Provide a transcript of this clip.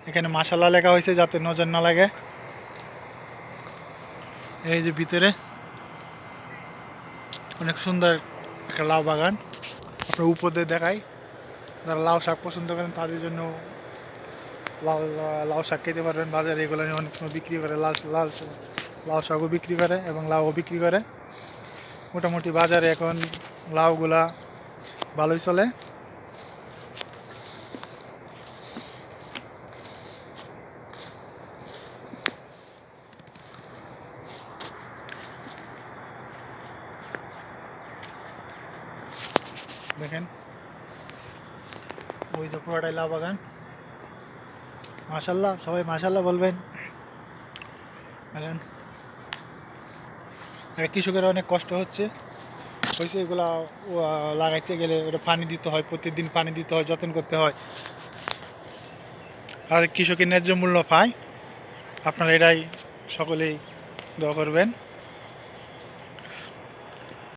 এখানে মাশাআল্লাহ লেখা হয়েছে যাতে নজর না লাগে। এই যে ভিতরে অনেক সুন্দর একটা লাউ বাগান, আপনার উপর দিয়ে দেখাই। যারা লাউ শাক পছন্দ করেন তাদের জন্য লাউ লাউ শাক খেতে পারবেন। বাজারে এগুলো নিয়ে অনেক সময় বিক্রি করে, লাউ শাকও বিক্রি করে এবং লাউও বিক্রি করে। মোটামুটি বাজারে এখন লাউগুলা ভালোই চলে। দেখেন ওই যে পুরোটাই লাউ বাগান। মাশাল্লাহ, সবাই মাশাল্লাহ বলবেন। দেখেন কৃষকের অনেক কষ্ট হয়েছে এগুলা লাগাইতে গেলে ওটা পানি দিতে হয়, প্রতিদিন পানি দিতে হয়, যত্ন করতে হয়। আর কৃষকের ন্যায্য মূল্য পায়। আপনারা এটাই সকলেই দোয়া করবেন।